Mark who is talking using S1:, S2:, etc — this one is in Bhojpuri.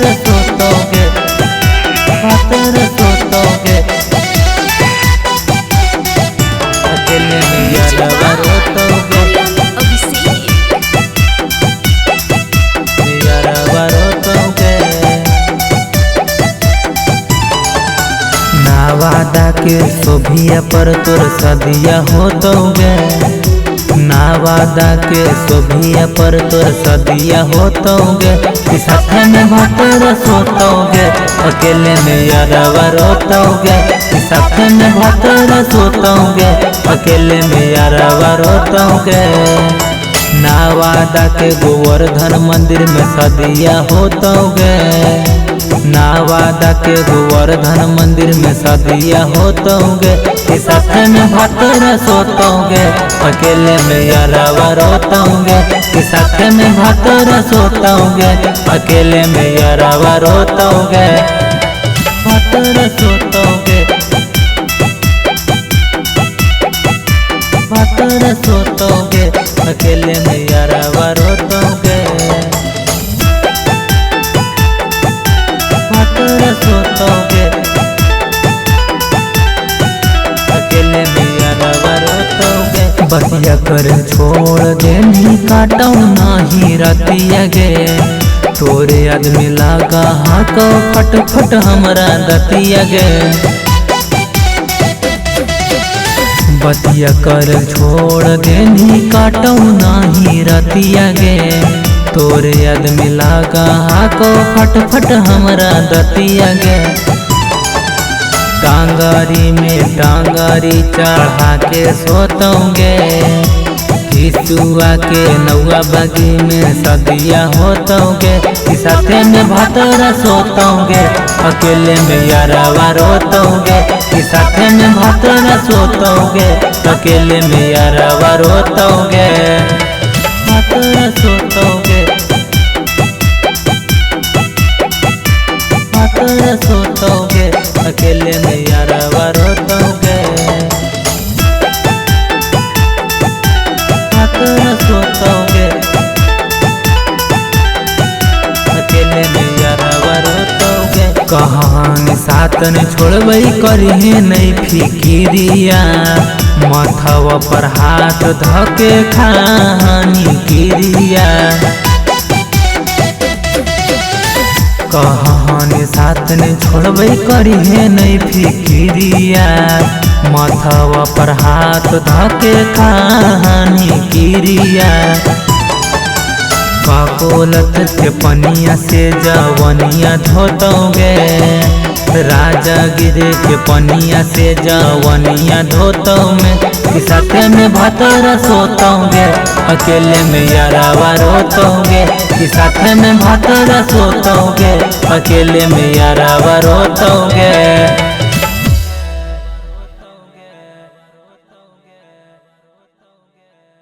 S1: भातर सोतोगे, भातर सोतोगे, अकेले में यारवा रोतोगे, यारवा रोतोगे। ना वादा के सोभिया पर तोर सदिया होतोगे, ना वादा के सोभिया पर तोर सदिया होतोगे। साथ में भातर सोतोगे, अकेले में यारवा रोतोगे। साथ में भातर सोतोगे, अकेले में यारवा रोतोगे। ना वादा के गोवर्धन मंदिर में सदिया होतोगे, ना वादा के गोवर्धन मंदिर में सदिया होतोगे। साथ में भातर सोतोगे, अकेले में यारवा रोतोगे। साथ में भातर सोतोगे, अकेले में यारवा रोतोगे, भातर सोतोगे, भातर सोतोगे, अकेले में यारवा रोतोगे, भातर सोतोगे, अकेले में यारवा रोतोगे। बतिया कर छोड़ देनी काटो नाही रतिया गे, तोरे आदमी लागा हाको फट फट हमरा दतिया गे। बतिया कर छोड़ देनी काटो नाही रतिया गे, तोरे आदमी लागा हाको फट फट हमरा दतिया गे। टांगारी में टांगारी चढ़ा के सोतोगे, हिसुआ के नौआ बगी में सदिया होतोगे। साथे में भातर सोतोगे, अकेले में यारवा रोतोगे। साथे में भातर सोतोगे, अकेले में यारवा रोतोगे, भातर सोतोगे, भातर सोतोगे, अकेले में यारवा रोतोगे, भातर सोतोगे, अकेले में यारवा रोतोगे। कहानी सातन छोड़बई करिहे नहीं फिकिरिया, माथवा पर हाथ धके खानी किरिया। कहानी साथ ने छोड़बे करिहे नहीं फिकिरिया, माथवा पर हाथ धके कहानी किरिया। काकोलत के पनिया से जवनिया धोतोगे, राजा गिरे के पनिया से जवनिया धोतोगे। साथे में भातर सोतोगे, अकेले में यारवा रोतोगे। साथे में भातर सोतोगे, अकेले में यारवा रोतोगे।